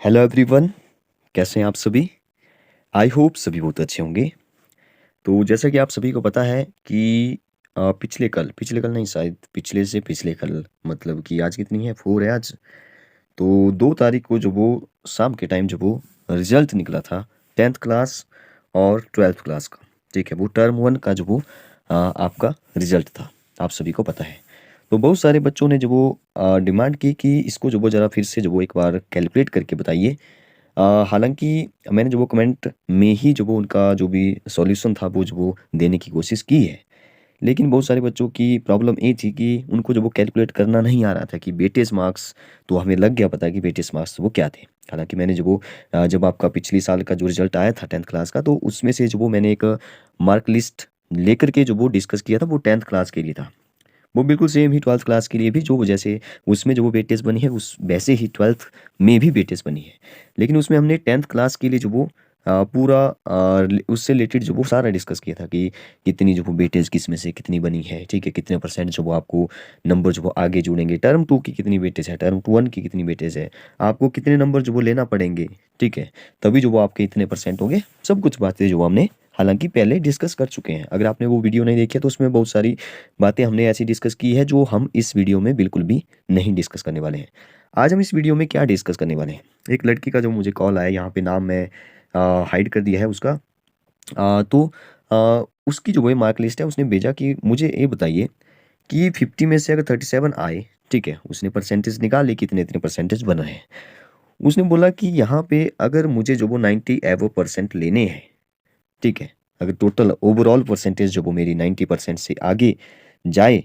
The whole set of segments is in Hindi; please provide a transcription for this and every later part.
हेलो एवरीवन, कैसे हैं आप सभी? आई होप सभी बहुत अच्छे होंगे। तो जैसा कि आप सभी को पता है कि पिछले कल नहीं, शायद पिछले से पिछले कल, मतलब कि आज कितनी है, 4 है आज। तो 2 तारीख को जो वो शाम के टाइम जो वो रिजल्ट निकला था 10th क्लास और 12th क्लास का। ठीक है, वो टर्म 1 का जो वो आपका रिजल्ट था, आप सभी को पता है। तो बहुत सारे बच्चों ने जो वो डिमांड की कि इसको जो वो ज़रा फिर से जो वो एक बार कैलकुलेट करके बताइए। हालाँकि मैंने जो वो कमेंट में ही जो वो उनका जो भी सॉल्यूशन था वो जो वो देने की कोशिश की है। लेकिन बहुत सारे बच्चों की प्रॉब्लम ये थी कि उनको जो वो कैलकुलेट करना नहीं आ रहा था कि वेटेज मार्क्स, तो हमें लग गया पता कि वेटेज मार्क्स वो क्या थे। हालाँकि मैंने जो वो जब आपका पिछले साल का जो रिज़ल्ट आया था 10th क्लास का, तो उसमें से जो वो मैंने एक मार्क लिस्ट लेकर के जो वो डिस्कस किया था वो 10th क्लास के लिए था। वो बिल्कुल सेम ही 12th क्लास के लिए भी जो जैसे उसमें जो वो वेटेज बनी है उस वैसे ही 12th में भी वेटेज बनी है। लेकिन उसमें हमने 10th क्लास के लिए जो वो पूरा उससे रिलेटेड जो वो सारा डिस्कस किया था कि कितनी जो वो वेटेज किस में से कितनी बनी है, ठीक है, कितने परसेंट जो वो आपको नंबर जो वो आगे जोड़ेंगे, टर्म 2 की कितनी वेटेज है, टर्म 1 की कितनी वेटेज है, आपको कितने नंबर जो वो लेना पड़ेंगे, ठीक है, तभी जो वो आपके इतने परसेंट होंगे। सब कुछ बातें जो हमने हालांकि पहले डिस्कस कर चुके हैं। अगर आपने वो वीडियो नहीं देखी है तो उसमें बहुत सारी बातें हमने ऐसी डिस्कस की है जो हम इस वीडियो में बिल्कुल भी नहीं डिस्कस करने वाले हैं। आज हम इस वीडियो में क्या डिस्कस करने वाले हैं, एक लड़की का जो मुझे कॉल आया, यहाँ पे नाम मैं हाइड कर दिया है उसका। उसकी जो वही मार्क लिस्ट है, उसने भेजा कि मुझे ये बताइए कि 50 में से अगर 37 आए, ठीक है, उसने परसेंटेज निकाली कितने इतने परसेंटेज बन रहे हैं। उसने बोला कि यहाँ पे अगर मुझे जो वो 90 एवो परसेंट लेने हैं, ठीक है, अगर टोटल ओवरऑल परसेंटेज जो वो मेरी 90% से आगे जाए,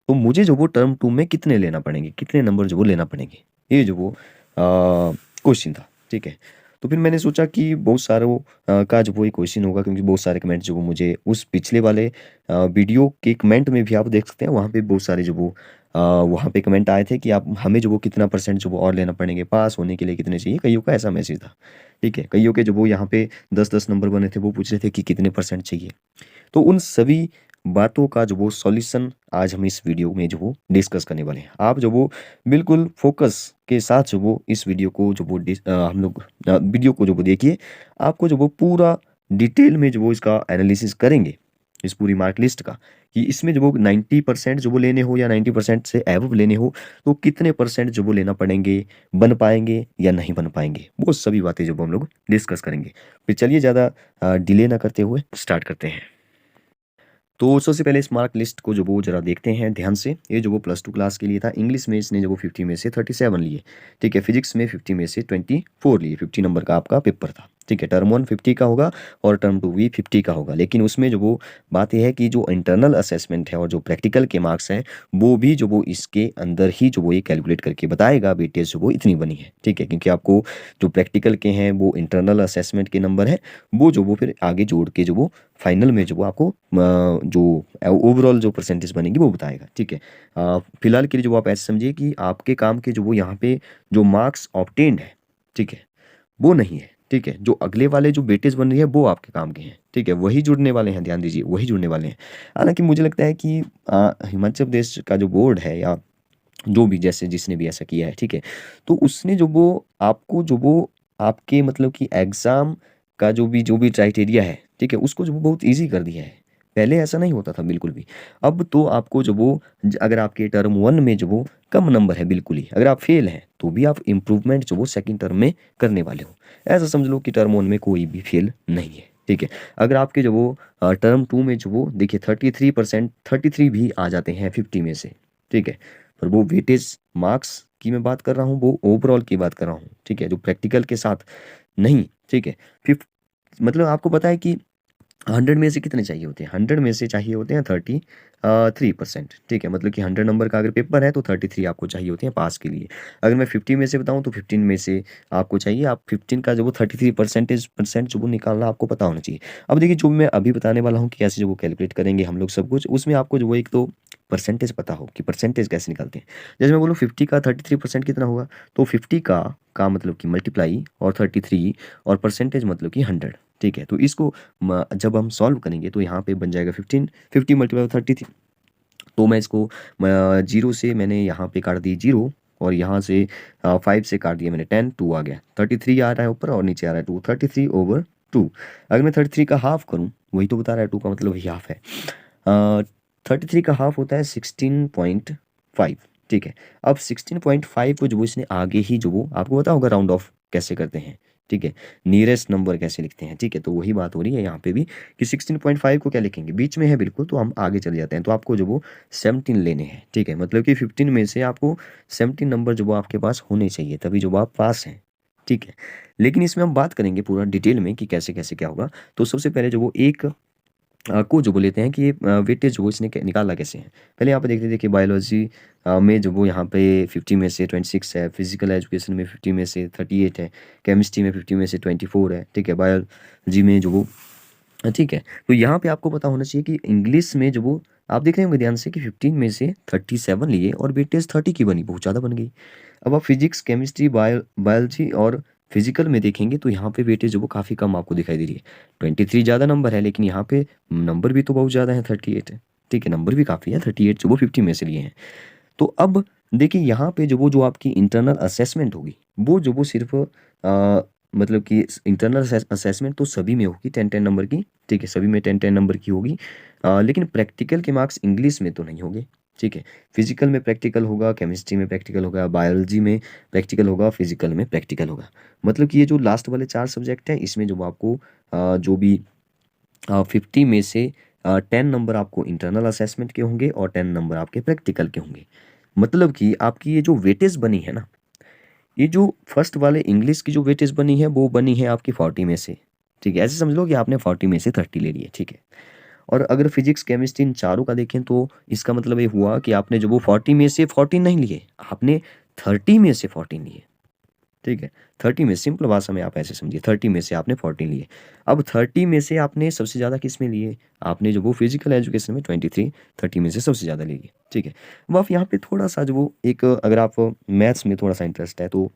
तो मुझे जो वो टर्म 2 में कितने लेना पड़ेंगे, कितने नंबर जो वो लेना पड़ेंगे, ये जो वो क्वेश्चन था। ठीक है, तो फिर मैंने सोचा कि बहुत सारों का जो वो एक क्वेश्चन होगा, क्योंकि बहुत सारे कमेंट जो वो मुझे उस पिछले वाले वीडियो के कमेंट में भी आप देख सकते हैं, वहाँ पे बहुत सारे जो वो वहाँ पे कमेंट आए थे कि आप हमें जो वो कितना परसेंट जो वो और लेना पड़ेंगे, पास होने के लिए कितने चाहिए, कईयों का ऐसा मैसेज था। ठीक है, कईयों के जो वो यहाँ पे 10-10 नंबर बने थे, वो पूछ रहे थे कि कितने परसेंट चाहिए। तो उन सभी बातों का जो वो सॉल्यूशन आज हम इस वीडियो में जो वो डिस्कस करने वाले हैं। आप जो वो बिल्कुल फोकस के साथ जो वो इस वीडियो को जो वो हम लोग वीडियो को जो वो देखिए, आपको जो वो पूरा डिटेल में जो वो इसका एनालिसिस करेंगे, इस पूरी मार्क लिस्ट का, कि इसमें जो वो 90% जो वो लेने हो या 90% से एवव लेने हो, तो कितने परसेंट जो वो लेना पड़ेंगे, बन पाएंगे या नहीं बन पाएंगे, वो सभी बातें जो वो हम लोग डिस्कस करेंगे। फिर चलिए ज़्यादा डिले ना करते हुए स्टार्ट करते हैं। तो सबसे पहले इस मार्क लिस्ट को जो वो जरा देखते हैं ध्यान से। ये जो वो +2 क्लास के लिए था, इंग्लिश में इसने जो वो 50 में से 37 लिए, ठीक है, फिजिक्स में 50 में से 24 लिए, 50 नंबर का आपका पेपर था। ठीक है, टर्म 1 50 का होगा और टर्म 2 भी 50 का होगा। लेकिन उसमें जो वो बात यह है कि जो इंटरनल असेसमेंट है और जो प्रैक्टिकल के मार्क्स हैं, वो भी जो वो इसके अंदर ही जो वो ये कैलकुलेट करके बताएगा वेटेज जो वो इतनी बनी है। ठीक है, क्योंकि आपको जो प्रैक्टिकल के हैं वो इंटरनल असेसमेंट के नंबर है, वो जो वो फिर आगे जोड़ के जो वो फाइनल में जो वो आपको जो ओवरऑल जो परसेंटेज बनेगी वो बताएगा। ठीक है, फिलहाल के लिए जो आप ऐसे समझिए कि आपके काम के जो वो यहाँ पे जो मार्क्स ऑब्टेन्ड है, ठीक है, वो नहीं है। ठीक है, जो अगले वाले जो वेटेज बन रही है वो आपके काम के हैं। ठीक है, वही जुड़ने वाले हैं, ध्यान दीजिए, वही जुड़ने वाले हैं। हालांकि मुझे लगता है कि हिमाचल प्रदेश का जो बोर्ड है या जो भी जैसे जिसने भी ऐसा किया है, ठीक है, तो उसने जो वो आपको जो वो आपके मतलब कि एग्ज़ाम का जो भी क्राइटेरिया है, ठीक है, उसको जो वो बहुत ईज़ी कर दिया है। पहले ऐसा नहीं होता था बिल्कुल भी। अब तो आपको जो वो अगर आपके टर्म 1 में जो वो कम नंबर है बिल्कुल ही, अगर आप फेल हैं, तो भी आप इम्प्रूवमेंट जो वो सेकंड टर्म में करने वाले हो। ऐसा समझ लो कि टर्म 1 में कोई भी फेल नहीं है। ठीक है, अगर आपके जो वो टर्म 2 में जो वो देखिए 33% 33 भी आ जाते हैं 50 में से। ठीक है, पर वो वेटेज मार्क्स की मैं बात कर रहा हूँ, वो ओवरऑल की बात कर रहा हूँ। ठीक है, जो प्रैक्टिकल के साथ नहीं। ठीक है, फिफ्थ मतलब आपको पता है कि 100 में से कितने चाहिए होते हैं, 100 में से चाहिए होते हैं 33%। ठीक है, मतलब कि 100 नंबर का अगर पेपर है तो 33 आपको चाहिए होते हैं पास के लिए। अगर मैं 50 में से बताऊं तो 15 में से आपको चाहिए, आप 15 का जो वो 33 परसेंट जो वो निकालना आपको पता होना चाहिए। अब देखिए, जो मैं अभी बताने वाला हूँ कि कैसे जो वो कैलकुलेट करेंगे हम लोग सब कुछ, उसमें आपको जो वो एक तो परसेंटेज पता हो कि परसेंटेज कैसे निकालते हैं। जैसे मैं बोलूँ 50 का 33% कितना होगा, तो 50 का मतलब कि मल्टीप्लाई और 33 और परसेंटेज मतलब कि 100। ठीक है, तो इसको जब हम सॉल्व करेंगे तो यहाँ पे बन जाएगा 15, 50 मल्टीप्लाई 33। तो मैं इसको जीरो से मैंने यहाँ पे काट दी जीरो, और यहाँ से 5 से काट दिया मैंने 10, 2 आ गया, 33 आ रहा है ऊपर और नीचे आ रहा है 2, 33/2। अगर मैं 33 का हाफ करूँ, वही तो बता रहा है 2 का मतलब वही हाफ है। 33 का हाफ होता है 16.5, ठीक है। अब 16.5 को जो इसने आगे ही जो वो आपको पता होगा राउंड ऑफ कैसे करते हैं, ठीक है, नियरेस्ट नंबर कैसे लिखते हैं, ठीक है। तो वही बात हो रही है यहाँ पे भी कि 16.5 को क्या लिखेंगे, बीच में है बिल्कुल, तो हम आगे चले जाते हैं। तो आपको जो वो 17 लेने हैं, ठीक है, मतलब कि 15 में से आपको 17 नंबर जो वो आपके पास होने चाहिए, तभी जो वो आप पास हैं, ठीक है। लेकिन इसमें हम बात करेंगे पूरा डिटेल में कि कैसे कैसे क्या होगा। तो सबसे पहले जो वो एक को जो वो लेते हैं कि ये वेटेज वो इसने निकाला कैसे है। पहले यहाँ पे देखते देखिए बायोलॉजी में जो वो यहाँ पे 50 में से 26 है, फिजिकल एजुकेशन में 50 में से 38 है, केमिस्ट्री में 50 में से 24 है, ठीक है, बायोलॉजी में जो वो ठीक है। तो यहाँ पे आपको पता होना चाहिए कि इंग्लिश में जो वो आप देख रहे होंगे ध्यान से कि 15 में से 37 लिए और वेटेज 30 की बनी, बहुत ज़्यादा बन गई। अब आप फिजिक्स केमिस्ट्री बायोलॉजी और फिजिकल में देखेंगे तो यहाँ पे वेटेज जो वो काफ़ी कम आपको दिखाई दे रही है। 23 ज़्यादा नंबर है, लेकिन यहाँ पे नंबर भी तो बहुत ज़्यादा है, 38 है, ठीक है, नंबर भी काफ़ी है, 38 जो वो 50 में से लिए हैं। तो अब देखिए यहाँ पे जो आपकी इंटरनल असेसमेंट होगी, वो जो वो सिर्फ मतलब कि इंटरनल असेसमेंट तो सभी में होगी 10-10 नंबर की, ठीक है, सभी में 10-10 नंबर की होगी। लेकिन प्रैक्टिकल के मार्क्स इंग्लिश में तो नहीं होंगे, ठीक है। फिजिकल में प्रैक्टिकल होगा, केमिस्ट्री में प्रैक्टिकल होगा, बायोलॉजी में प्रैक्टिकल होगा, फिजिकल में प्रैक्टिकल होगा। मतलब कि ये जो लास्ट वाले 4 सब्जेक्ट हैं, इसमें जो आपको जो भी 50 में से 10 नंबर आपको इंटरनल असेसमेंट के होंगे और 10 नंबर आपके प्रैक्टिकल के होंगे। मतलब कि आपकी ये जो वेटेज बनी है ना, ये जो फर्स्ट वाले इंग्लिश की जो वेटेज बनी है वो बनी है आपकी 40 में से, ठीक है। ऐसे समझ लो कि आपने 40 में से 30 ले लिए, ठीक है। और अगर फिजिक्स केमिस्ट्री इन चारों का देखें तो इसका मतलब ये हुआ कि आपने जो वो 40 में से 14 नहीं लिए, आपने 30 में से 14 लिए, ठीक है। 30 में, सिंपल भाषा में आप ऐसे समझिए, 30 में से आपने 14 लिए। अब 30 में से आपने सबसे ज़्यादा किस में लिए, आपने जो वो फिजिकल एजुकेशन में 23, 30 में से सबसे ज़्यादा ले लिए, ठीक है। अब आप यहाँ पे थोड़ा सा जो वो एक अगर आप मैथ्स में थोड़ा सा इंटरेस्ट है तो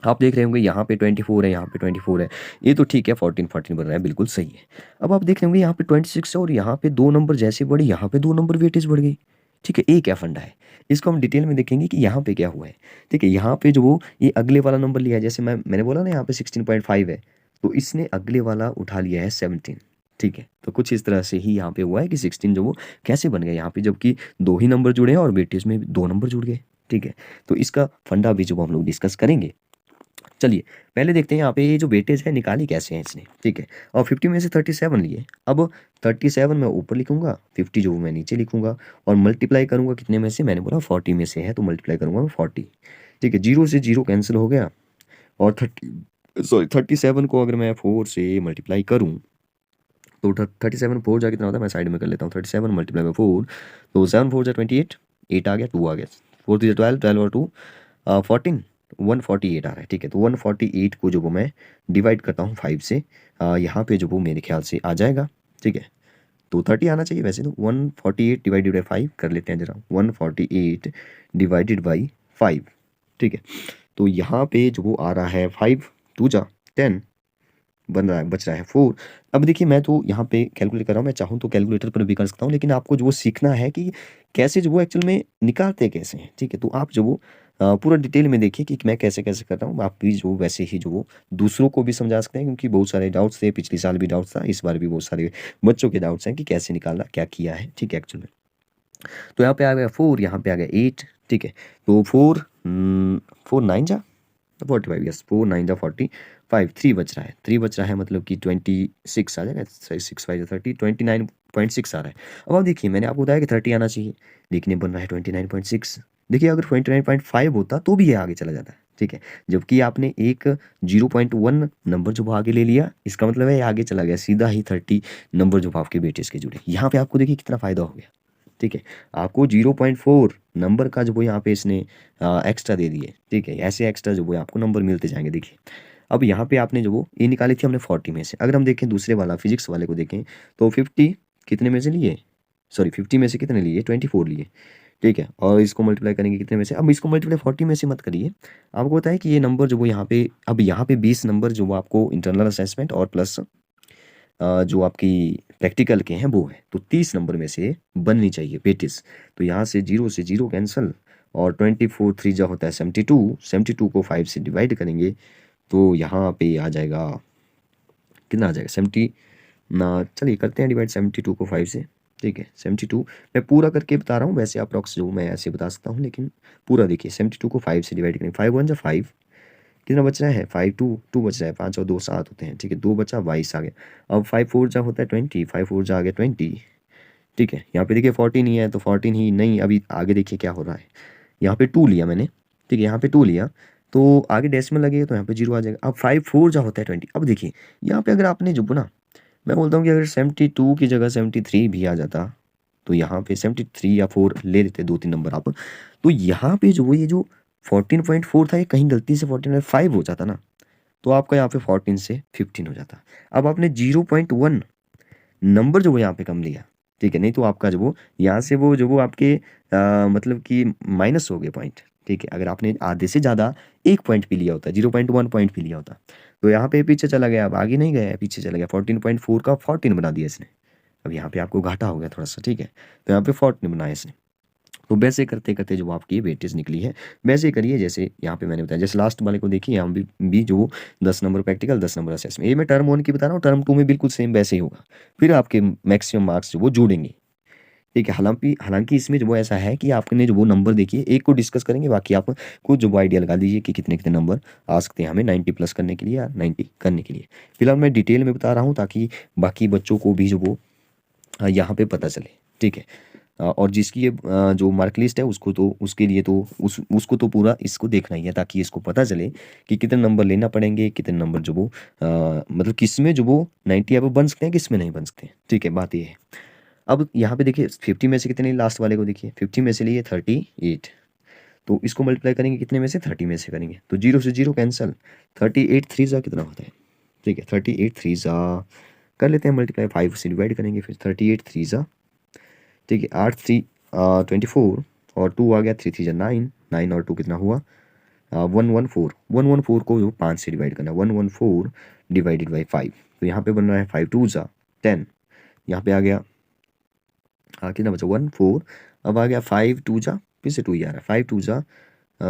आप देख रहे होंगे यहाँ पे 24 है, यहाँ पे 24 है, ये तो ठीक है, 14 बन रहा है, बिल्कुल सही है। अब आप देख रहे होंगे यहाँ पे 26 है और यहाँ पे 2 नंबर जैसे बढ़े, यहाँ पे 2 नंबर वेटेज बढ़ गई, ठीक है। ये क्या फंडा है, इसको हम डिटेल में देखेंगे कि यहाँ पे क्या हुआ है, ठीक है। यहाँ पे जो वो ये अगले वाला नंबर लिया है, जैसे मैंने बोला ना यहाँ पे 16.5 है, तो इसने अगले वाला उठा लिया है 17, ठीक है। तो कुछ इस तरह से ही यहाँ पे हुआ है कि 16 जो वो कैसे बन गया यहाँ पे, जबकि 2 ही नंबर जुड़े हैं और वेटेज में 2 नंबर जुड़ गए, ठीक है। तो इसका फंडा भी जो हम लोग डिस्कस करेंगे। चलिए पहले देखते हैं यहाँ पे ये जो वेटेज है निकाली कैसे है इसने, ठीक है। और 50 में से 37 लिए, अब 37 मैं ऊपर लिखूंगा, 50 जो मैं नीचे लिखूंगा और मल्टीप्लाई करूंगा कितने में से, मैंने बोला 40 में से है तो मल्टीप्लाई करूंगा मैं 40, ठीक है। 0 से 0 कैंसिल हो गया और 37 को अगर मैं 4 से मल्टीप्लाई करूँ तो 37 4 जा कितना होता है, मैं साइड में कर लेता हूँ, 37 मल्टीप्लाई बाई 4, तो 7 4 जा 28, 8 आ गया, 2 आ गया, 4 3 12, 12 और 2 14, 148 आ रहा है, ठीक है। तो 148 को जो वो मैं डिवाइड करता हूँ 5 से, यहाँ पे जो वो मेरे ख्याल से आ जाएगा, ठीक है। तो 30 आना चाहिए वैसे तो, 148 डिवाइडेड बाई 5 कर लेते हैं जरा, 148 डिवाइडेड बाई 5, ठीक है। तो यहाँ पे जो वो आ रहा है 5 2 जा 10 बन रहा है, बच रहा है 4। अब देखिए मैं तो यहाँ पे कैलकुलेट कर रहा हूँ, मैं चाहूँ तो कैलकुलेटर पर भी कर सकता हूँ, लेकिन आपको जो वो सीखना है कि कैसे जो वो एक्चुअल में निकालते कैसे हैं, ठीक है। तो आप जो वो पूरा डिटेल में देखिए कि मैं कैसे कैसे कर रहा हूँ, आप भी जो वैसे ही जो वो दूसरों को भी समझा सकते हैं, क्योंकि बहुत सारे डाउट्स थे, पिछले साल भी डाउट्स था, इस बार भी बहुत सारे बच्चों के डाउट्स हैं कि कैसे निकालना, क्या किया है, ठीक है एक्चुअल में। तो यहाँ पे आ गया 4, यहाँ पे आ गया 8, ठीक है। तो 4 9 जा 45, यस 4 9 जा 45, 3 बच रहा है, 3 बच रहा है, मतलब कि 26 आ जाएगा, 6 5 30, 29.6 आ रहा है। अब आप देखिए मैंने आपको बताया कि 30 आना चाहिए, लेकिन ये बन रहा है 29.6। देखिए अगर 29.5 होता तो भी ये आगे चला जाता है, ठीक है। जबकि आपने एक 0.1 नंबर जो वो आगे ले लिया, इसका मतलब है ये आगे चला गया, सीधा ही 30 नंबर जो आपके वेटेज के जुड़े। यहाँ पे आपको देखिए कितना फ़ायदा हो गया, ठीक है। आपको 0.4 नंबर का जो वो यहाँ पे इसने एक्स्ट्रा दे दिए, ठीक है। ऐसे एक्स्ट्रा जो वो आपको नंबर मिलते जाएंगे। देखिए अब यहाँ पे आपने जो वो ये निकाली थी हमने 40 में से, अगर हम देखें दूसरे वाला फिजिक्स वाले को देखें तो 50 कितने में से लिए, सॉरी 50 में से कितने लिए, 24 लिए, ठीक है। और इसको मल्टीप्लाई करेंगे कितने में से, अब इसको मल्टीप्लाई 40 में से मत करिए, आपको पता है कि ये नंबर जो वो यहाँ पे, अब यहाँ पे 20 नंबर जो वो आपको इंटरनल असेसमेंट और प्लस जो आपकी प्रैक्टिकल के हैं वो है, तो 30 नंबर में से बननी चाहिए वेटेज। तो यहाँ से 0 से 0 कैंसिल और 24 3 जा होता है 72, 72 को 5 से डिवाइड करेंगे तो यहाँ पे आ जाएगा, कितना आ जाएगा 70 ना, चलिए करते हैं डिवाइड 72 को 5 से, ठीक है। 72 मैं पूरा करके बता रहा हूँ, वैसे अप्रॉक्स जो मैं ऐसे बता सकता हूँ, लेकिन पूरा देखिए 72 को 5 से डिवाइड करेंगे, 5 1 जा 5, कितना बच रहा है 5 2 2 बच रहा है, 5 और 2 7 होते हैं, ठीक है, 2 बचा 22 आ गया। अब 5 4 जा होता है 20, 5 4 जा आ गया 20, ठीक है। यहाँ पे देखिए 14 ही है तो 14 ही नहीं, अभी आगे देखिए क्या हो रहा है, यहाँ पे 2 लिया मैंने, ठीक है, यहाँ पे 2 लिया तो आगे डेसिमल लगेगा तो यहाँ पे 0 आ जाएगा। अब 5 4 जा होता है 20, अब देखिए यहाँ पे अगर आपने जो ना, मैं बोलता हूँ कि अगर 72 की जगह 73 भी आ जाता तो यहाँ पे 73 या 4 ले लेते 2 3 नंबर आप, तो यहाँ पे जो ये जो 14.4 था ये कहीं गलती से 14.5 हो जाता ना, तो आपका यहाँ पे 14 से 15 हो जाता। अब आपने 0.1 नंबर जो वो यहाँ पे कम लिया, ठीक है, नहीं तो आपका जो वो यहाँ से वो जो वो आपके मतलब कि माइनस हो गए पॉइंट, ठीक है। अगर आपने आधे से ज़्यादा एक पॉइंट भी लिया होता, 0.1 पॉइंट भी लिया होता तो यहाँ पे पीछे चला गया, अब आगे नहीं गया, पीछे चला गया, 14.4 का 14 बना दिया इसने। अब यहाँ पे आपको घाटा हो गया थोड़ा सा, ठीक है, तो यहाँ पे 14 बनाया इसने। तो वैसे करते करते जो आपकी वेटेज निकली है वैसे करिए जैसे यहाँ पे मैंने बताया, जैसे लास्ट वाले को देखिए, यहाँ भी जो 10 नंबर प्रैक्टिकल 10 नंबर असेसमेंट, ये मैं टर्म 1 की बता रहा हूँ, टर्म 2 में बिल्कुल सेम वैसे ही होगा, फिर आपके मैक्सिमम मार्क्स जो वो जुड़ेंगे, ठीक है। हालांकि हालांकि इसमें जो वो ऐसा है कि आपने जो वो नंबर देखिए, एक को डिस्कस करेंगे, बाकी आप खुद जो वो आइडिया लगा दीजिए कि कितने कितने नंबर आ सकते हैं हमें 90 प्लस करने के लिए या 90 करने के लिए। फिलहाल मैं डिटेल में बता रहा हूँ ताकि बाकी बच्चों को भी जो वो यहाँ पे पता चले, ठीक है। और जिसकी ये जो मार्क लिस्ट है उसको तो उसके लिए तो उसको तो पूरा इसको देखना ही है ताकि इसको पता चले कि कितने नंबर लेना पड़ेंगे, कितने नंबर जो वो मतलब किस में जो वो 90 अब बन सकते हैं, किस में नहीं बन सकते, ठीक है, बात ये है। अब यहाँ पे देखिए 50 में से कितने, लास्ट वाले को देखिए 50 में से लिए 38, तो इसको मल्टीप्लाई करेंगे कितने में से, 30 में से करेंगे तो 0 से 0 कैंसिल, 38 3 जा कितना होता है, ठीक है, 38 3 जा कर लेते हैं मल्टीप्लाई, 5 से डिवाइड करेंगे फिर 38 3 जा, ठीक है, 8 3 24 और 2 आ गया, 3 3 जा 9, 9 और 2 कितना हुआ 114 को जो 5 से डिवाइड करना है, 114 डिवाइडेड बाई 5, तो यहाँ पे बन रहा है 5 2 जा 10, यहाँ पे आ गया कितना बचा 14, अब आ गया 5 2 जा, फिर से 2 ही आ रहा है, 5 2 जा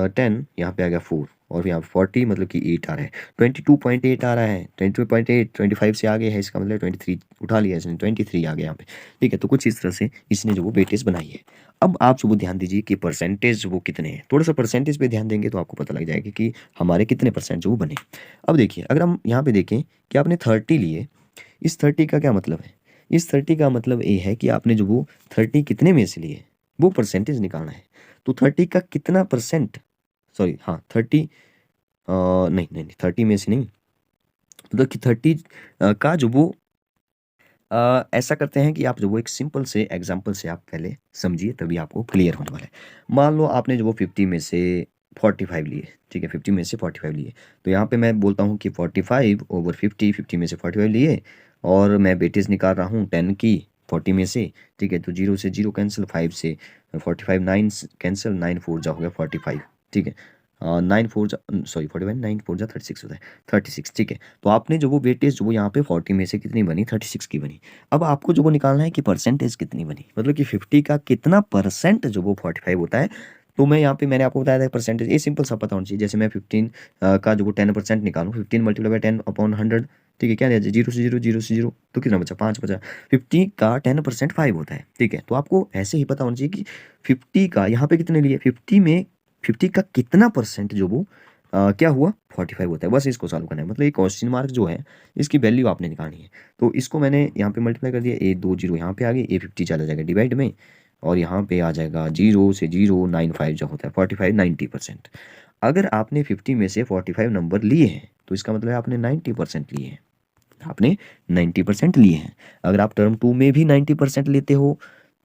10, यहाँ पे आ गया 4 और यहाँ 40 मतलब कि 8 आ रहा है, 22.8 आ रहा है, 22.8 25 से आगे है, इसका मतलब 23 उठा लिया इसने, 23 आ गया यहाँ पे, ठीक है। तो कुछ इस तरह से इसने जो वो वेटेज बनाई है। अब आप जो वो ध्यान दीजिए कि परसेंटेज वो कितने हैं, थोड़ा सा परसेंटेज पे ध्यान देंगे तो आपको पता लग जाएगा कि हमारे कितने परसेंट जो वो बने। अब देखिए अगर हम यहाँ पे देखें कि आपने 30 लिए, इस 30 का क्या मतलब है, इस 30 का मतलब ये है कि आपने जो वो 30 कितने में से लिए वो परसेंटेज निकालना है। तो 30 का कितना परसेंट, सॉरी हाँ 30 नहीं नहीं नहीं 30 में से नहीं, मतलब कि 30 का जो वो ऐसा करते हैं कि आप जो वो एक सिंपल से एग्जांपल से आप पहले समझिए तभी आपको क्लियर होने वाला है। मान लो आपने जो वो 50 में से 45 लिए, ठीक है, 50 में से 45 लिए, तो यहाँ पे मैं बोलता हूँ कि 45 ओवर 50, 50 में से 45 लिए और मैं वेटेज निकाल रहा हूँ 10 की 40 में से, ठीक है। तो 0 से 0 कैंसिल, 5 से 45 9 कैंसिल, 9 4 जा हो गया 45, ठीक है, 9 4 जा सॉरी 41 9 4 जा 36 होता है 36, ठीक है। तो आपने जो वो वेटेज जो वो यहाँ पे 40 में से कितनी बनी, 36 की बनी। अब आपको जो वो निकालना है कि परसेंटेज कितनी बनी, मतलब कि 50 का कितना परसेंट जो वो 45 होता है। तो मैं यहाँ पे मैंने आपको बताया था परसेंटेज, ये सिंपल सा पता होना चाहिए। जैसे मैं 15 का जो वो 10% निकालूँ, 15 मल्टीप्लाई बाई 10 अपॉन 100, ठीक है, क्या दिया 0 से 0 0 से 0, तो कितना बचा 5 बचा। 50 का 10% 5 होता है, ठीक है। तो आपको ऐसे ही पता होना चाहिए कि 50 का यहाँ पे कितने लिए, 50 में 50 का कितना परसेंट जो वो क्या हुआ 45 होता है। बस इसको सॉल्व करना है, मतलब ये क्वेश्चन मार्क जो है इसकी वैल्यू आपने निकालनी है। तो इसको मैंने यहाँ पे मल्टीप्लाई कर दिया, ए 2 0 यहाँ पे आ गए, ए 50 चला जाएगा डिवाइड में और यहाँ पे आ जाएगा 0 से 0 95 जो होता है 45 90%। अगर आपने 50 में से 45 नंबर लिए हैं तो इसका मतलब है आपने 90% लिए हैं, आपने 90% लिए हैं। अगर आप टर्म 2 में भी 90% लेते हो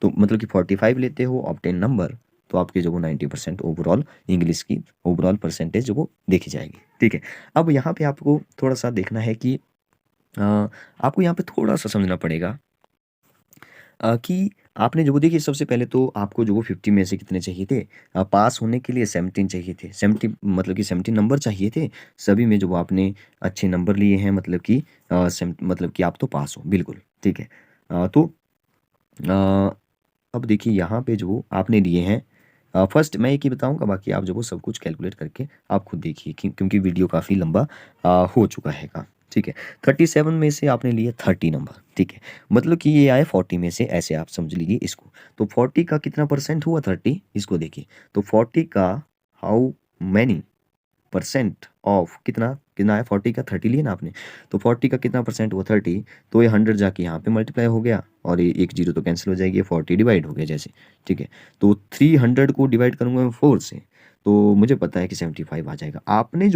तो मतलब कि 45 लेते हो ऑब्टेन नंबर, तो आपके जो वो 90% ओवरऑल इंग्लिश की ओवरऑल परसेंटेज जो वो देखी जाएगी, ठीक है। अब यहाँ पे आपको थोड़ा सा देखना है कि आपको यहाँ पे थोड़ा सा समझना पड़ेगा कि आपने जो वो देखिए सबसे पहले तो आपको जो वो 50 में से कितने चाहिए थे, पास होने के लिए 17 चाहिए थे, 70 मतलब कि 17 नंबर चाहिए थे सभी में जो वो आपने अच्छे नंबर लिए हैं, मतलब कि मतलब कि आप तो पास हो बिल्कुल, ठीक है। तो अब देखिए यहाँ पे जो आपने लिए हैं फर्स्ट मैं एक ही बताऊंगा, बाकी आप जो वो सब कुछ कैलकुलेट करके आप खुद देखिए, क्योंकि वीडियो काफ़ी लंबा हो चुका है का। ठीक है, 37 में से आपने लिए 30 नंबर। ठीक है, मतलब कि ये आए 40 में से, ऐसे आप समझ लीजिए इसको। तो 40 का कितना परसेंट हुआ 30, इसको देखिए। तो 40 का हाउ मैनी परसेंट ऑफ कितना कितना है, 40 का 30 लिया ना आपने, तो 40 का कितना परसेंट हुआ 30, तो ये 100 जाके यहाँ पे मल्टीप्लाई हो गया, और ये एक जीरो तो कैंसिल हो जाएगी, 40 डिवाइड हो गया जैसे। ठीक है, तो 300 को डिवाइड करूंगा मैं 4 से, तो मुझे पता है कि 75 आ जाएगा। आपने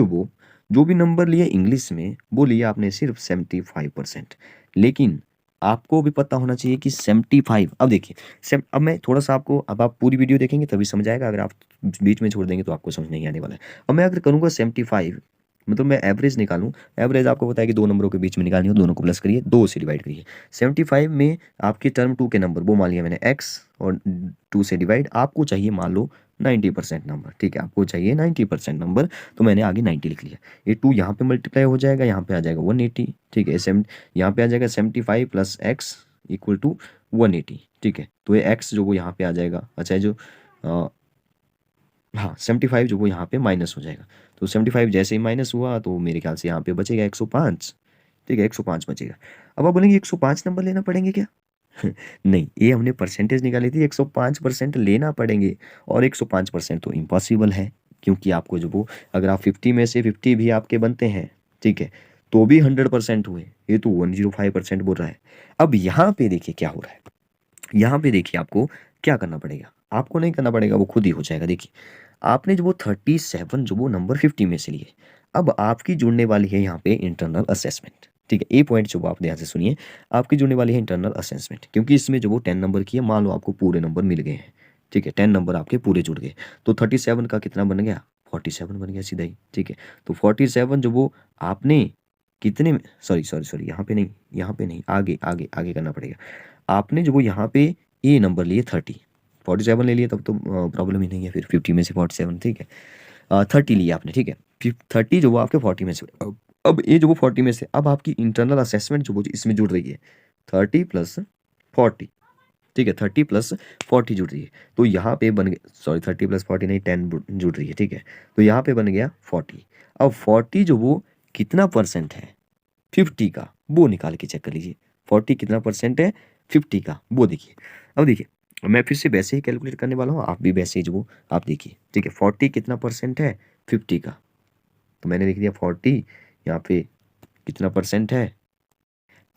जो भी नंबर लिए इंग्लिश में, वो लिया आपने सिर्फ 75%। लेकिन आपको भी पता होना चाहिए कि 75, अब देखिए अब मैं थोड़ा सा आपको, अब आप पूरी वीडियो देखेंगे तभी समझ आएगा, अगर आप बीच में छोड़ देंगे तो आपको समझ नहीं आने वाला है। अब मैं अगर करूँगा 75, मतलब मैं एवरेज निकालूँ, एवरेज आपको पता है कि दो नंबरों के बीच में निकालनी हो, दोनों को प्लस करिए, 2 से डिवाइड करिए। 75 में आपके टर्म 2 के नंबर वो मान लिया मैंने x, और 2 से डिवाइड, आपको चाहिए मान लो 90% नंबर। ठीक है, आपको चाहिए 90% नंबर, तो मैंने आगे 90 लिख लिया। ये 2 यहाँ पे मल्टीप्लाई हो जाएगा, यहाँ पे आ जाएगा 180। ठीक है, यहाँ पे आ जाएगा 75 प्लस x इक्वल टू 180। ठीक है, तो ये x जो वो यहाँ पे आ जाएगा, अच्छा जो हाँ 75 जो वो यहाँ पे माइनस हो जाएगा। तो 75 जैसे ही माइनस हुआ तो मेरे ख्याल से यहाँ पे बचेगा 105। ठीक है, 105 बचेगा। अब आप बोलेंगे 105 नंबर लेना पड़ेंगे क्या? नहीं, ये हमने परसेंटेज निकाली थी, 105% लेना पड़ेंगे, और 105% तो इम्पॉसिबल है, क्योंकि आपको जो वो, अगर आप 50 में से 50 भी आपके बनते हैं, ठीक है, तो भी 100% हुए, ये तो 105% बोल रहा है। अब यहाँ पे देखिए क्या हो रहा है, यहाँ पे देखिए आपको क्या करना पड़ेगा, आपको नहीं करना पड़ेगा, वो खुद ही हो जाएगा। देखिए आपने जो वो 37 जो वो नंबर 50 में से लिए, अब आपकी जुड़ने वाली है यहाँ पे इंटरनल असेसमेंट। ठीक है, ए पॉइंट जो वो आप ध्यान से सुनिए, आपकी जुड़ने वाली है इंटरनल असेसमेंट, क्योंकि इसमें जो वो 10 नंबर की है, मान लो आपको पूरे नंबर मिल गए हैं। ठीक है, 10 नंबर आपके पूरे जुड़ गए, तो 37 का कितना बन गया, 47 बन गया सीधा ही। ठीक है, तो 47 जो वो आपने कितने में, सॉरी सॉरी सॉरी, यहाँ पे नहीं, यहाँ पे नहीं, आगे आगे आगे करना पड़ेगा। आपने जो वो यहाँ पे ए नंबर लिए 30, 47 ले लिया तब तो प्रॉब्लम ही नहीं है फिर, 50 में से 47। ठीक है, 30 लिया आपने। ठीक है, 30 जो वो आपके 40 में से, अब ये जो वो 40 में से, अब आपकी इंटरनल असेसमेंट जो वो इसमें जुड़ रही है 30 प्लस 40। ठीक है, 30 प्लस 40 जुड़ रही है, तो यहाँ पे बन गया, सॉरी 30 प्लस 40 नहीं, 10 जुड़ रही है। ठीक है, तो यहाँ पे बन गया 40। अब 40 जो वो कितना परसेंट है 50 का, वो निकाल के चेक कर लीजिए। 40 कितना परसेंट है 50 का, वो देखिए। अब देखिए मैं फिर से वैसे ही कैलकुलेट करने वाला हूँ, आप भी वैसे ही जो वो आप देखिए। ठीक है, 40 कितना परसेंट है 50 का, तो मैंने लिख दिया 40, यहाँ पे कितना परसेंट है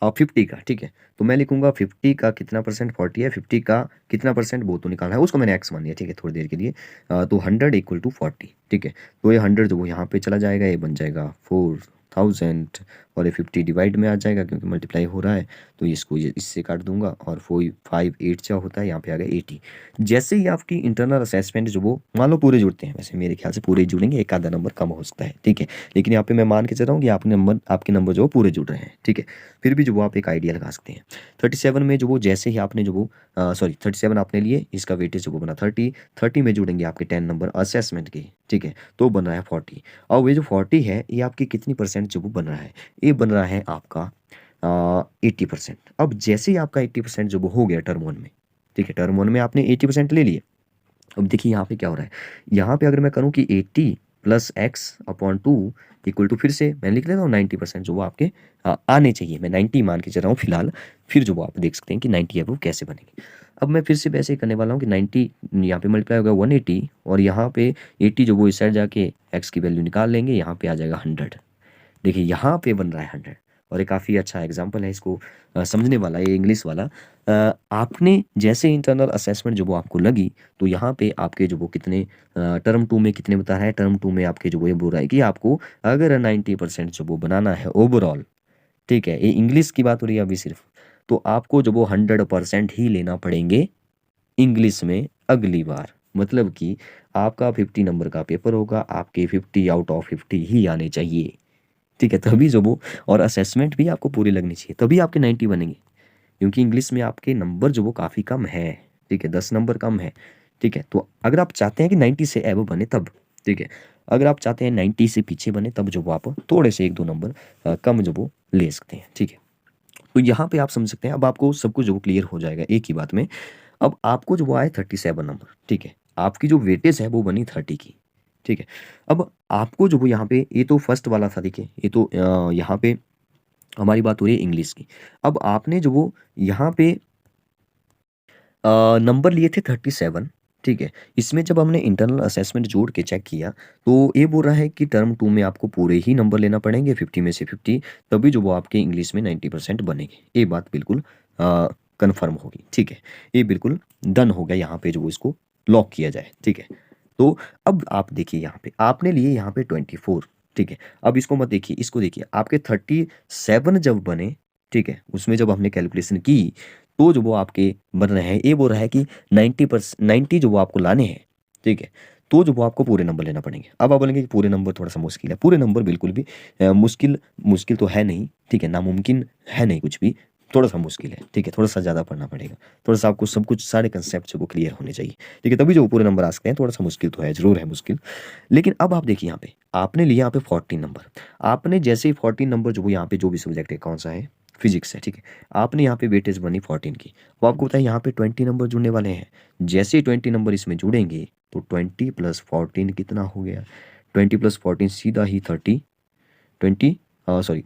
50 का। ठीक है, तो मैं लिखूंगा 50 का कितना परसेंट 40 है, 50 का कितना परसेंट वो तो निकालना है, उसको मैंने एक्स मान लिया। ठीक है, थोड़ी देर के लिए, तो 100 इक्वल टू 40। ठीक है, तो ये 100 जो वो यहाँ पे चला जाएगा, ये बन जाएगा 4000, और ये 50 डिवाइड में आ जाएगा क्योंकि मल्टीप्लाई हो रहा है, तो इसको ये इससे काट दूंगा, और 458 क्या होता है, यहाँ पे आ गया 80। जैसे ही आपकी इंटरनल असेसमेंट जो वो मान लो पूरे जुड़ते हैं, वैसे मेरे ख्याल से पूरे ही जुड़ेंगे, एक आधा नंबर कम हो सकता है। ठीक है, लेकिन यहाँ पे मैं मान के चल रहा हूँ कि आपके नंबर जो पूरे जुड़ रहे हैं। ठीक है, फिर भी जो वो आप एक आइडिया लगा सकते हैं। 37 में जो वो जैसे ही आपने जो वो सॉरी 37 आपने लिए, इसका वेटेज जो वो बना 30 में जुड़ेंगे आपके 10 नंबर असेसमेंट के। ठीक है, तो बन रहा है 40। और ये जो 40 है ये आपकी कितनी परसेंट जो वो बन रहा है, ये बन रहा है आपका 80%। अब जैसे ही आपका 80% जो वो हो गया टर्म 1 में, ठीक है, टर्म 1 में आपने 80% ले लिए। अब देखिए यहाँ पे क्या हो रहा है, यहाँ पे अगर मैं करूँ कि 80 plus x upon 2 equal to, फिर से मैं लिख लेता हूँ 90% जो वो आपके आने चाहिए, मैं 90 मान के चल रहा हूँ फिलहाल, फिर जो वो आप देख सकते हैं कि 90 है वो कैसे बनेंगे। अब मैं फिर से वैसे ही करने वाला हूँ कि 90 यहाँ पे मल्टीप्लाई होगा 180, और यहाँ पे 80 जो वो इस साइड जाके एक्स की वैल्यू निकाल लेंगे, यहाँ पे आ जाएगा 100। देखिए यहाँ पे बन रहा है 100, और ये काफ़ी अच्छा एग्जाम्पल है, इसको समझने वाला, ये इंग्लिश वाला। आपने जैसे इंटरनल असेसमेंट जो वो आपको लगी, तो यहाँ पे आपके जो वो कितने टर्म 2 में कितने बता रहा है, टर्म 2 में आपके जो वो ये बोल रहा है कि आपको अगर 90% जो वो बनाना है ओवरऑल, ठीक है, ये इंग्लिश की बात हो रही है अभी सिर्फ, तो आपको जो वो 100% ही लेना पड़ेंगे इंग्लिश में अगली बार। मतलब कि आपका 50 नंबर का पेपर होगा, आपके 50 आउट ऑफ 50 ही आने चाहिए। ठीक है, तभी जो वो, और असेसमेंट भी आपको पूरी लगनी चाहिए, तभी आपके 90 बनेंगे, क्योंकि इंग्लिश में आपके नंबर जो वो काफ़ी कम है। ठीक है, 10 नंबर कम है। ठीक है, तो अगर आप चाहते हैं कि 90 से एब बने तब, ठीक है, अगर आप चाहते हैं 90 से पीछे बने तब जो वो आप थोड़े से 1-2 नंबर कम जो वो ले सकते हैं। ठीक है, तो यहाँ पे आप समझ सकते हैं, अब आपको सब कुछ जो वो क्लियर हो जाएगा एक ही बात में। अब आपको जो वो आए 37 नंबर, ठीक है, आपकी जो वेटेज है वो बनी 30 की, ठीक है। अब आपको जो वो यहाँ पे, ये तो फर्स्ट वाला था, देखिए ये तो यहाँ पे हमारी बात हो रही है इंग्लिश की। अब आपने जो वो यहाँ पे नंबर लिए थे 37, ठीक है। इसमें जब हमने इंटरनल असेसमेंट जोड़ के चेक किया तो ये बोल रहा है कि टर्म 2 में आपको पूरे ही नंबर लेना पड़ेंगे 50 में से 50, तभी जो वो आपके इंग्लिश में 90% बनेंगे। ये बात बिल्कुल कन्फर्म होगी, ठीक है। ये बिल्कुल डन हो गया, यहाँ पे जो वो इसको लॉक किया जाए, ठीक है। तो अब आप देखिए यहाँ पे आपने लिए यहाँ पे 24, ठीक है। अब इसको मत देखिए, इसको देखिए, आपके 37 जब बने, ठीक है, उसमें जब हमने कैलकुलेशन की तो जो वो आपके बन रहे हैं, ये बोल रहा है कि 90 जो वो आपको लाने हैं, ठीक है। तो जो वो आपको पूरे नंबर लेना पड़ेंगे। अब आप बोलेंगे कि पूरे नंबर थोड़ा सा मुश्किल है, पूरे नंबर बिल्कुल भी मुश्किल तो है नहीं, ठीक है, नामुमकिन है नहीं कुछ भी, थोड़ा सा मुश्किल है, ठीक है, थोड़ा सा ज़्यादा पढ़ना पड़ेगा, थोड़ा सा आपको सब कुछ सारे कंसेप्ट वो क्लियर होने चाहिए, ठीक है, तभी जो वो पूरे नंबर आ सकते हैं। थोड़ा सा मुश्किल तो है, जरूर है मुश्किल। लेकिन अब आप देखिए यहाँ पे आपने लिया यहाँ पे 14 नंबर, आपने जैसे ही 14 नंबर जो वो यहाँ पे जो भी सब्जेक्ट है, कौन सा है, फिजिक्स है, ठीक है, आपने यहाँ पे वेटेज बनी 14 की। वो आपको पता है यहाँ पे 20 नंबर जुड़ने वाले हैं, जैसे ही 20 नंबर इसमें जुड़ेंगे तो 20 + 14 कितना हो गया, 20 + 14 सीधा ही 30, 20 सॉरी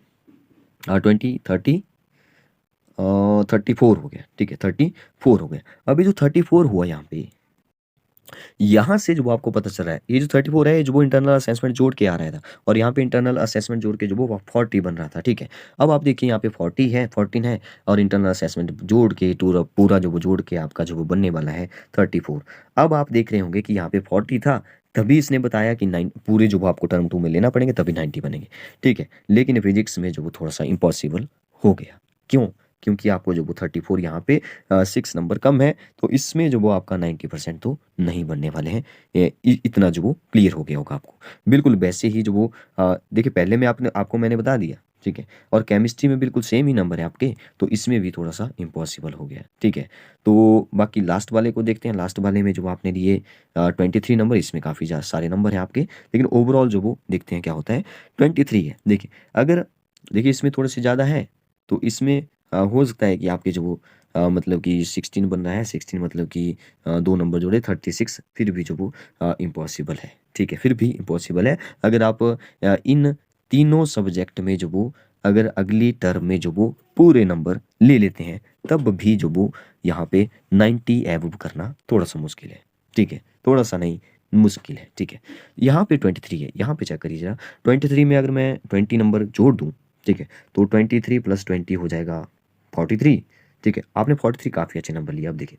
34 हो गया, ठीक है, 34 हो गया। अभी जो 34 हुआ यहाँ से जो वो आपको पता चल रहा है, ये जो 34 है, ये जो वो इंटरनल असेसमेंट जोड़ के आ रहा था, और यहाँ पे इंटरनल असेसमेंट जोड़ के जो वो 40 बन रहा था, ठीक है। अब आप देखिए यहाँ पे 40 है, 14 है, और इंटरनल असेसमेंट जोड़ के पूरा पूरा जो वो जोड़ के आपका जो वो बनने वाला है 34। अब आप देख रहे होंगे कि यहाँ पे 40 था, तभी इसने बताया कि 9 पूरे जो वो आपको टर्म 2 में लेना पड़ेंगे, तभी 90 बनेंगे, ठीक है। लेकिन फिजिक्स में जो वो थोड़ा सा इम्पॉसिबल हो गया, क्यों? क्योंकि आपको जो वो 34 यहाँ पे 6 नंबर कम है, तो इसमें जो वो आपका 90% तो नहीं बनने वाले हैं। इतना जो वो क्लियर हो गया होगा आपको। बिल्कुल वैसे ही जो वो देखिए, पहले में आपको मैंने बता दिया, ठीक है, और केमिस्ट्री में बिल्कुल सेम ही नंबर है आपके, तो इसमें भी थोड़ा सा इम्पॉसिबल हो गया, ठीक है। तो बाकी लास्ट वाले को देखते हैं। लास्ट वाले में जो आपने लिए 23 नंबर, इसमें काफ़ी सारे नंबर हैं आपके, लेकिन ओवरऑल जो वो देखते हैं क्या होता है, 23 है। देखिए, अगर देखिए इसमें थोड़े से ज़्यादा है, तो इसमें हो सकता है कि आपके जो वो मतलब कि 16 बन रहा है, 16 मतलब कि 2 नंबर जोड़े 36, फिर भी जो वो इम्पॉसिबल है, ठीक है, फिर भी इम्पॉसिबल है। अगर आप इन तीनों सब्जेक्ट में जो वो अगर अगली टर्म में जो वो पूरे नंबर ले लेते हैं, तब भी जो वो यहाँ पे 90 एवब करना थोड़ा सा मुश्किल है, ठीक है, थोड़ा सा नहीं, मुश्किल है, ठीक है। यहाँ पे 23 है, यहाँ पे चेक करिए जरा, 23 में अगर मैं 20 नंबर जोड़ दूँ, ठीक है, तो 23 + 20 हो जाएगा 43, ठीक है। आपने 43 काफ़ी अच्छे नंबर लिए, अब देखिए,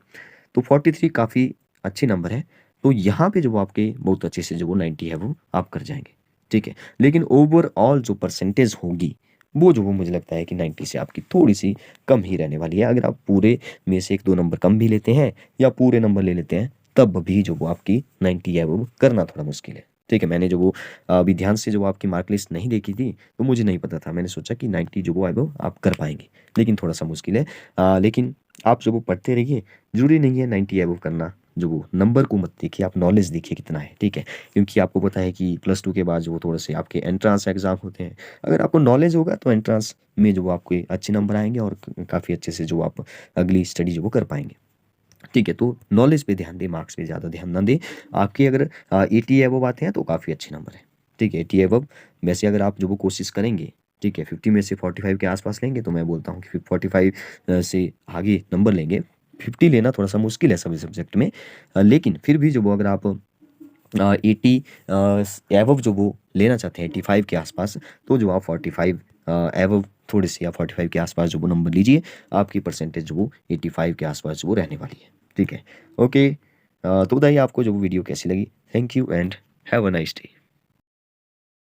तो 43 काफ़ी अच्छे नंबर है, तो यहाँ पे जो आपके बहुत अच्छे से जो वो 90 है वो आप कर जाएंगे, ठीक है। लेकिन ओवरऑल जो परसेंटेज होगी, वो जो वो मुझे लगता है कि 90 से आपकी थोड़ी सी कम ही रहने वाली है। अगर आप पूरे में से 1-2 नंबर कम भी लेते हैं या पूरे नंबर ले लेते हैं, तब भी जो वो आपकी 90 है वो करना थोड़ा मुश्किल है, ठीक है। मैंने जो वो अभी ध्यान से जो आपकी मार्क लिस्ट नहीं देखी थी, तो मुझे नहीं पता था, मैंने सोचा कि 90 जो वो है वो आप कर पाएंगे, लेकिन थोड़ा सा मुश्किल है। लेकिन आप जो वो पढ़ते रहिए, जरूरी नहीं है 90 एबव करना, जो वो नंबर को मत देखिए, आप नॉलेज देखिए कितना है, ठीक है। क्योंकि आपको पता है कि +2 के बाद जो वो थोड़े से आपके एंट्रांस एग्जाम होते हैं, अगर आपको नॉलेज होगा तो एंट्रांस में जो वो आपके अच्छे नंबर आएंगे, और काफ़ी अच्छे से जो आप अगली स्टडी जो वो कर पाएंगे, ठीक है। तो नॉलेज पे ध्यान दें, मार्क्स पे ज़्यादा ध्यान ना दें। आपके अगर 80 एबव आते हैं तो काफ़ी अच्छे नंबर है, ठीक है, 80 एबव। वैसे अगर आप जो वो कोशिश करेंगे, ठीक है, 50 में से 45 के आसपास लेंगे, तो मैं बोलता हूँ कि 45 से आगे नंबर लेंगे। 50 लेना थोड़ा सा मुश्किल है सभी सब्जेक्ट में, लेकिन फिर भी जो वो अगर आप 80 एबव जो वो लेना चाहते हैं, 85 के आसपास, तो जो आप 45 एबव थोड़ी सी या 45 के आसपास जो वो नंबर लीजिए, आपकी परसेंटेज जो वो 85 के आसपास जो वो रहने वाली है, ठीक है। ओके, तो बताइए आपको जो वो वीडियो कैसी लगी। Thank you and have a nice day.